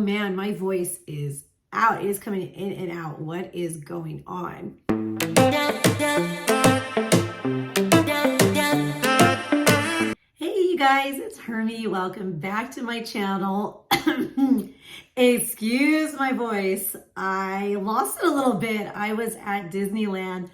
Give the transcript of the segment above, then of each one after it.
Man, my voice is out. It is coming in and out. What is going on? Hey, you guys, it's Hermie. Welcome back to my channel. Excuse my voice. I lost it a little bit. I was at Disneyland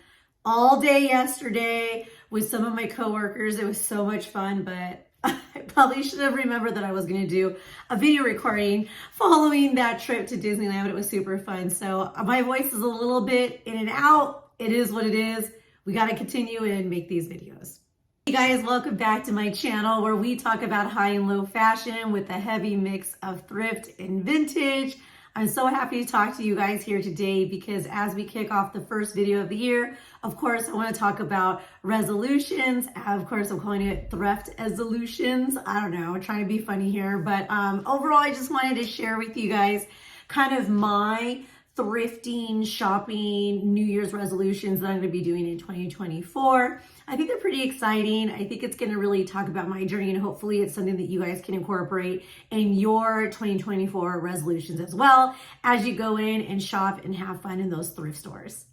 all day yesterday with some of my coworkers. It was so much fun, but I probably should have remembered that I was going to do a video recording following that trip to Disneyland, but it was super fun. So my voice is a little bit in and out. It is what it is. We got to continue and make these videos. Hey guys, welcome back to my channel where we talk about high and low fashion with a heavy mix of thrift and vintage. I'm so happy to talk to you guys here today because as we kick off the first video of the year, of course, I want to talk about resolutions. Of course, I'm calling it thrift resolutions. I don't know, I'm trying to be funny here, but overall, I just wanted to share with you guys kind of my thrifting, shopping, New Year's resolutions that I'm going to be doing in 2024. I think they're pretty exciting. I think it's going to really talk about my journey, and hopefully it's something that you guys can incorporate in your 2024 resolutions as well as you go in and shop and have fun in those thrift stores.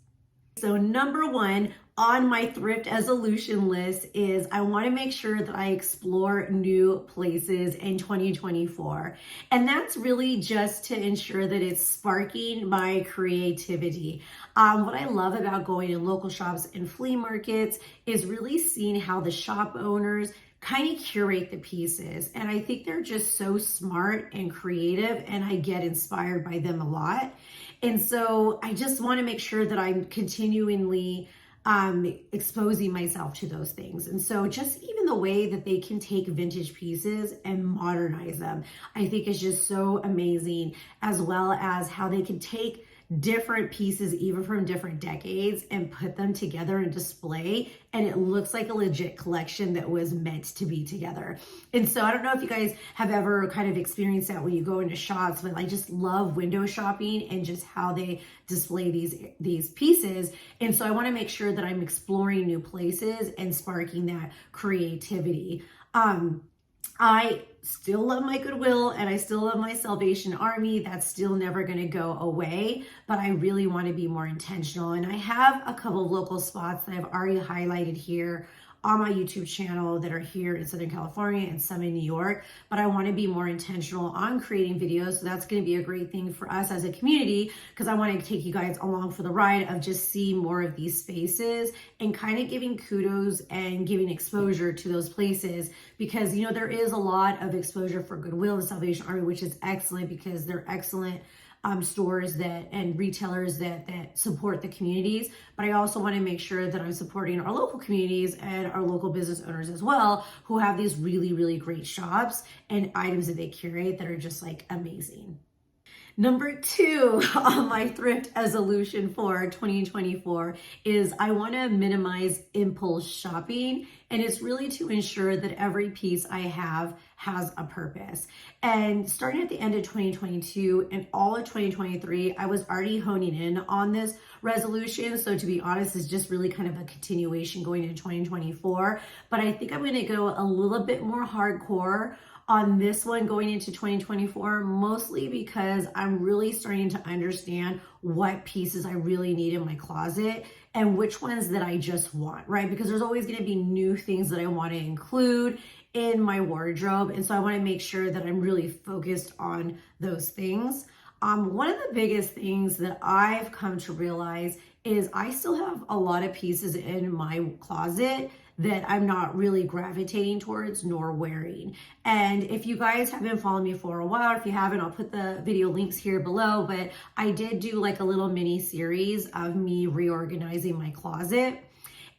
So number one on my thrift resolution list is I want to make sure that I explore new places in 2024. And that's really just to ensure that it's sparking my creativity. What I love about going in local shops and flea markets is really seeing how the shop owners kind of curate the pieces. And I think they're just so smart and creative, and I get inspired by them a lot. And so I just want to make sure that I'm continually exposing myself to those things. And so just even the way that they can take vintage pieces and modernize them, I think is just so amazing, as well as how they can take different pieces, even from different decades, and put them together and display, and it looks like a legit collection that was meant to be together. And so I don't know if you guys have ever kind of experienced that when you go into shops, but I just love window shopping and just how they display these pieces. And so I want to make sure that I'm exploring new places and sparking that creativity. I still love my Goodwill and I still love my Salvation Army. That's still never going to go away, but I really want to be more intentional. And I have a couple of local spots that I've already highlighted here on my YouTube channel that are here in Southern California and some in New York, but I want to be more intentional on creating videos. So that's going to be a great thing for us as a community, because I want to take you guys along for the ride of just seeing more of these spaces and kind of giving kudos and giving exposure to those places, because, you know, there is a lot of exposure for Goodwill and Salvation Army, which is excellent because they're excellent stores and retailers that support the communities. But I also want to make sure that I'm supporting our local communities and our local business owners as well, who have these really, really great shops and items that they curate that are just like amazing. Number two on my thrift resolution for 2024 is I want to minimize impulse shopping, and it's really to ensure that every piece I have has a purpose. And starting at the end of 2022 and all of 2023, I was already honing in on this resolution. So to be honest, it's just really kind of a continuation going into 2024. But I think I'm going to go a little bit more hardcore on this one going into 2024, mostly because I'm really starting to understand what pieces I really need in my closet and which ones that I just want, right? Because there's always going to be new things that I want to include in my wardrobe. And so I want to make sure that I'm really focused on those things. One of the biggest things that I've come to realize is I still have a lot of pieces in my closet that I'm not really gravitating towards nor wearing. And if you guys have been following me for a while, or if you haven't, I'll put the video links here below, but I did do like a little mini series of me reorganizing my closet.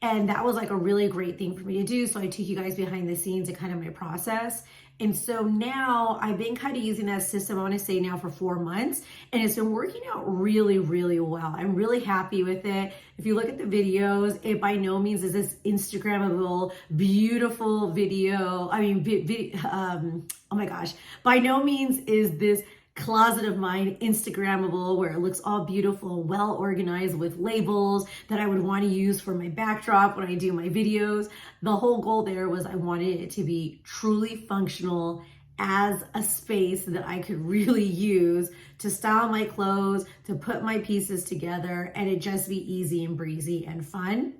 And that was like a really great thing for me to do. So I took you guys behind the scenes and kind of my process. And so now I've been kind of using that system, I want to say now for 4 months, and it's been working out really, really well. I'm really happy with it. If you look at the videos, it by no means is this Instagrammable, beautiful video. I mean, oh my gosh, by no means is this closet of mine Instagrammable, where it looks all beautiful, well organized with labels that I would want to use for my backdrop when I do my videos. The whole goal there was I wanted it to be truly functional as a space that I could really use to style my clothes, to put my pieces together, and it just be easy and breezy and fun.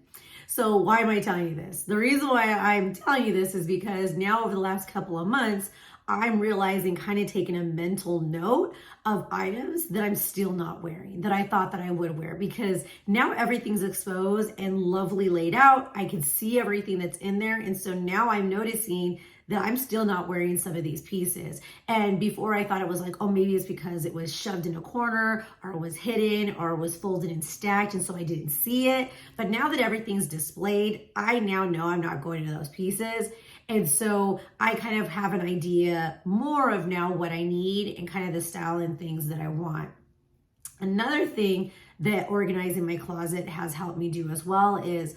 So why am I telling you this? The reason why I'm telling you this is because now over the last couple of months, I'm realizing, kind of taking a mental note of items that I'm still not wearing, that I thought that I would wear, because now everything's exposed and lovely laid out. I can see everything that's in there. And so now I'm noticing that I'm still not wearing some of these pieces. And before I thought it was like, oh, maybe it's because it was shoved in a corner or it was hidden or it was folded and stacked, and so I didn't see it. But now that everything's displayed, I now know I'm not going to those pieces. And so I kind of have an idea more of now what I need and kind of the style and things that I want. Another thing that organizing my closet has helped me do as well is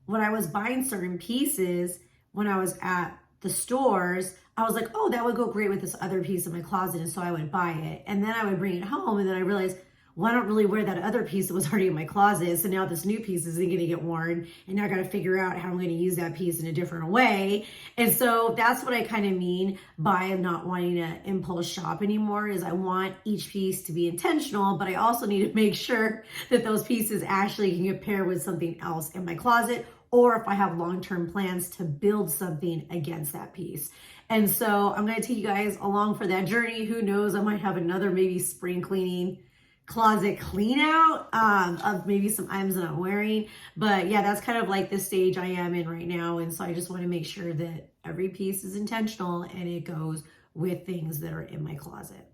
when I was buying certain pieces, when I was at the stores, I was like, oh, that would go great with this other piece in my closet. And so I would buy it. And then I would bring it home. And then I realized, well, I don't really wear that other piece that was already in my closet. So now this new piece isn't going to get worn. And now I got to figure out how I'm going to use that piece in a different way. And so that's what I kind of mean by not wanting to impulse shop anymore, is I want each piece to be intentional, but I also need to make sure that those pieces actually can get paired with something else in my closet, or if I have long-term plans to build something against that piece. And so I'm going to take you guys along for that journey. Who knows, I might have another maybe spring cleaning closet clean out of maybe some items that I'm wearing. But yeah, that's kind of like the stage I am in right now. And so I just want to make sure that every piece is intentional and it goes with things that are in my closet.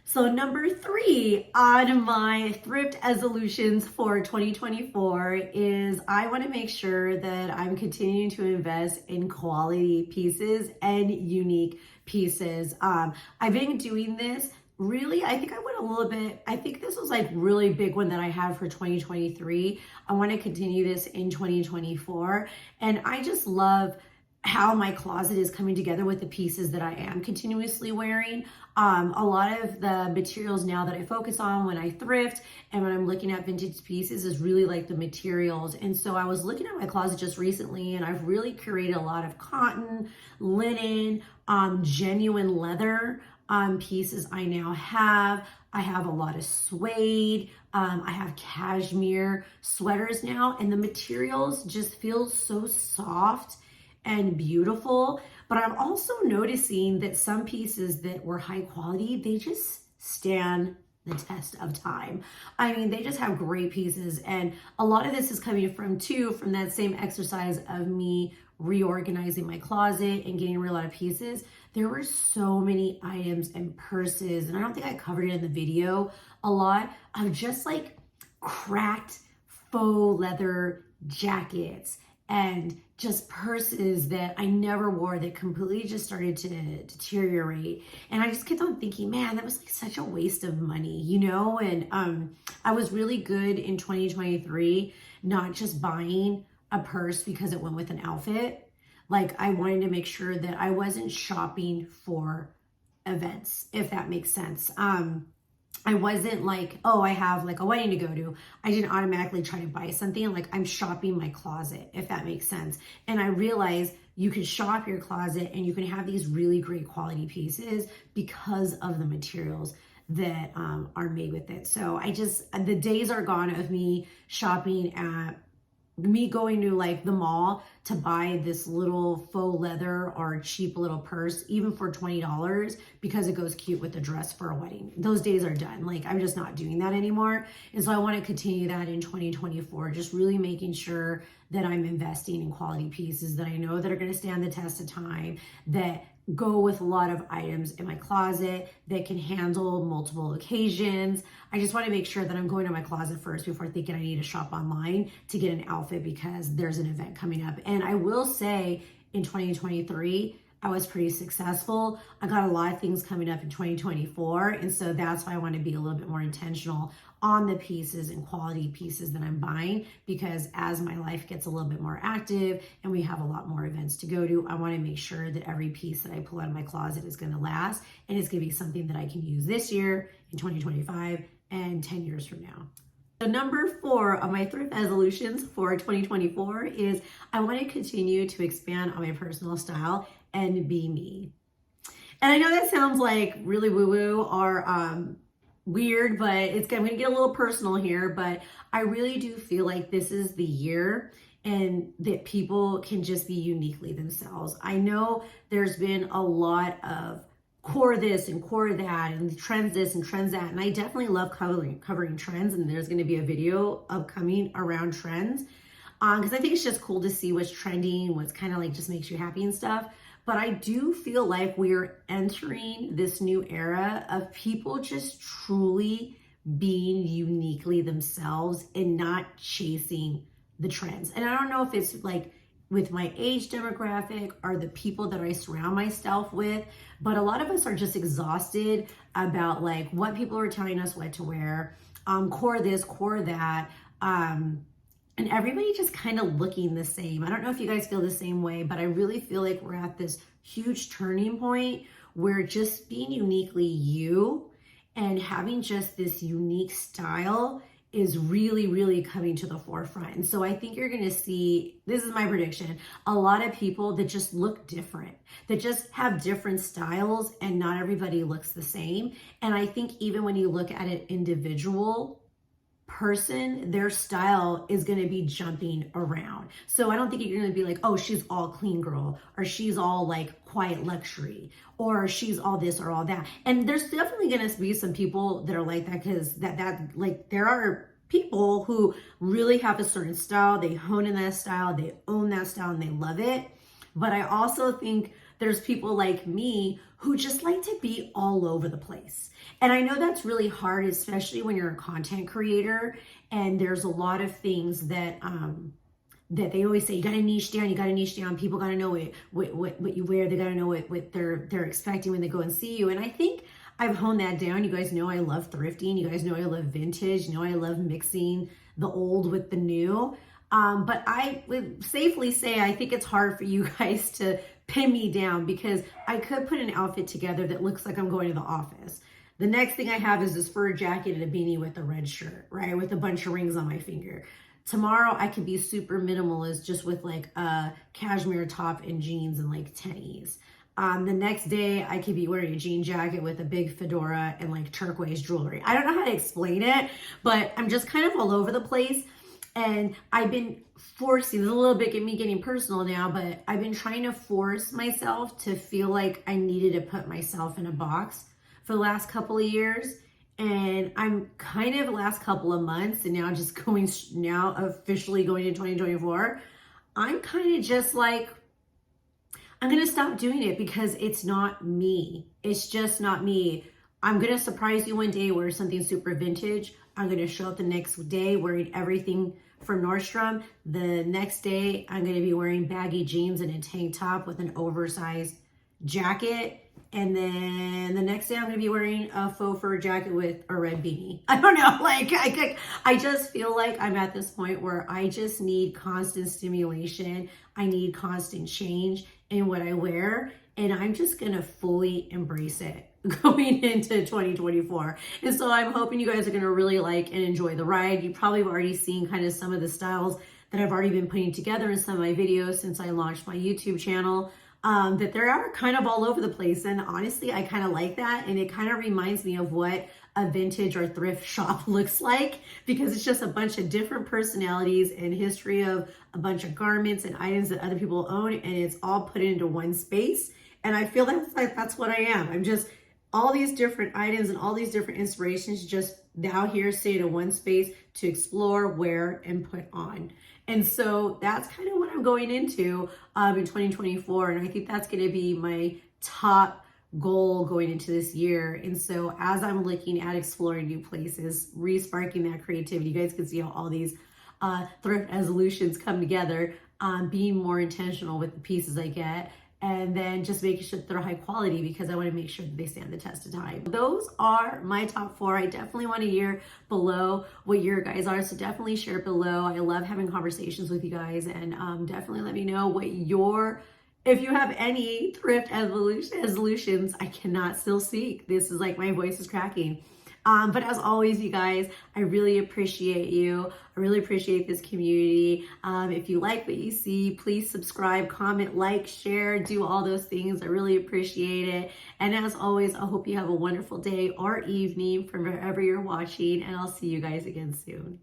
So number 3 on my thrift resolutions for 2024 is I want to make sure that I'm continuing to invest in quality pieces and unique pieces. I've been doing this. Really, I think I went a little bit, I think this was like really big one that I had for 2023. I want to continue this in 2024. And I just love how my closet is coming together with the pieces that I am continuously wearing. A lot of the materials now that I focus on when I thrift and when I'm looking at vintage pieces is really like the materials. And so I was looking at my closet just recently, and I've really curated a lot of cotton, linen, genuine leather pieces I now have. I have a lot of suede. I have cashmere sweaters now, and the materials just feel so soft and beautiful. But I'm also noticing that some pieces that were high quality, they just stand the test of time. I mean, they just have great pieces. And a lot of this is coming from that same exercise of me reorganizing my closet and getting rid of a lot of pieces. There were so many items and purses, and I don't think I covered it in the video a lot, of just like cracked faux leather jackets and just purses that I never wore that completely just started to deteriorate. And I just kept on thinking, man, that was like such a waste of money, you know? And I was really good in 2023, not just buying a purse because it went with an outfit. Like, I wanted to make sure that I wasn't shopping for events, if that makes sense. I wasn't like, oh, I have like a wedding to go to. I didn't automatically try to buy something. Like, I'm shopping my closet, if that makes sense. And I realized you can shop your closet and you can have these really great quality pieces because of the materials that are made with it. So the days are gone of me shopping at me going to like the mall to buy this little faux leather or cheap little purse, even for $20, because it goes cute with a dress for a wedding. Those days are done. Like, I'm just not doing that anymore. And so I want to continue that in 2024, just really making sure that I'm investing in quality pieces that I know that are going to stand the test of time, that go with a lot of items in my closet that can handle multiple occasions. I just want to make sure that I'm going to my closet first before thinking I need to shop online to get an outfit because there's an event coming up. And I will say in 2023, I was pretty successful. I got a lot of things coming up in 2024. And so that's why I want to be a little bit more intentional on the pieces and quality pieces that I'm buying, because as my life gets a little bit more active and we have a lot more events to go to, I want to make sure that every piece that I pull out of my closet is going to last, and it's going to be something that I can use this year, in 2025, and 10 years from now. So number 4 of my thrift resolutions for 2024 is I want to continue to expand on my personal style and be me. And I know that sounds like really woo-woo or weird, but I'm going to get a little personal here, but I really do feel like this is the year and that people can just be uniquely themselves. I know there's been a lot of core this and core that and trends this and trends that, and I definitely love covering trends, and there's going to be a video upcoming around trends because I think it's just cool to see what's trending, what's kind of like just makes you happy and stuff. But I do feel like we're entering this new era of people just truly being uniquely themselves and not chasing the trends. And I don't know if it's like with my age demographic or the people that I surround myself with, but a lot of us are just exhausted about like what people are telling us what to wear, core this, core that, and everybody just kind of looking the same. I don't know if you guys feel the same way, but I really feel like we're at this huge turning point where just being uniquely you and having just this unique style is really, really coming to the forefront. And so I think you're going to see, this is my prediction, a lot of people that just look different, that just have different styles, and not everybody looks the same. And I think even when you look at an individual person, their style is going to be jumping around. So I don't think you're going to be like, oh, she's all clean girl, or she's all like quiet luxury, or she's all this or all that. And there's definitely going to be some people that are like that, because that like there are people who really have a certain style, they hone in that style, they own that style, and they love it. But I also think there's people like me who just like to be all over the place. And I know that's really hard, especially when you're a content creator and there's a lot of things that that they always say, you gotta niche down, people gotta know what you wear, they gotta know what they're expecting when they go and see you. And I think I've honed that down. You guys know I love thrifting, you guys know I love vintage, you know I love mixing the old with the new. But I would safely say I think it's hard for you guys to pin me down, because I could put an outfit together that looks like I'm going to the office. The next thing I have is this fur jacket and a beanie with a red shirt, right? With a bunch of rings on my finger. Tomorrow I could be super minimalist just with like a cashmere top and jeans and like tennies. The next day I could be wearing a jean jacket with a big fedora and like turquoise jewelry. I don't know how to explain it, but I'm just kind of all over the place. And I've been forcing, this is a little bit me getting personal now, but I've been trying to force myself to feel like I needed to put myself in a box for the last couple of years. And I'm kind of the last couple of months, and now just now officially going into 2024, I'm kind of just like, I'm going to stop doing it because it's not me. It's just not me. I'm going to surprise you one day wearing something super vintage. I'm going to show up the next day wearing everything from Nordstrom. The next day, I'm going to be wearing baggy jeans and a tank top with an oversized jacket. And then the next day, I'm going to be wearing a faux fur jacket with a red beanie. I don't know. Like, I just feel like I'm at this point where I just need constant stimulation. I need constant change in what I wear. And I'm just going to fully embrace it going into 2024. And so I'm hoping you guys are going to really like and enjoy the ride. You probably have already seen kind of some of the styles that I've already been putting together in some of my videos since I launched my YouTube channel, that they are kind of all over the place. And honestly, I kind of like that. And it kind of reminds me of what a vintage or thrift shop looks like, because it's just a bunch of different personalities and history of a bunch of garments and items that other people own, and it's all put into one space. And I feel that's what I am. I'm just all these different items and all these different inspirations just now here stay in one space to explore, wear, and put on. And so that's kind of what I'm going into in 2024. And I think that's going to be my top goal going into this year. And so as I'm looking at exploring new places, re-sparking that creativity, you guys can see how all these thrift resolutions come together, being more intentional with the pieces I get, and then just making sure that they're high quality, because I want to make sure that they stand the test of time. Those are my top 4. I definitely want to hear below what your guys are, so definitely share it below. I love having conversations with you guys, and definitely let me know what if you have any thrift resolutions. I cannot still speak. This is like my voice is cracking. But as always, you guys, I really appreciate you. I really appreciate this community. If you like what you see, please subscribe, comment, like, share, do all those things. I really appreciate it. And as always, I hope you have a wonderful day or evening from wherever you're watching, and I'll see you guys again soon.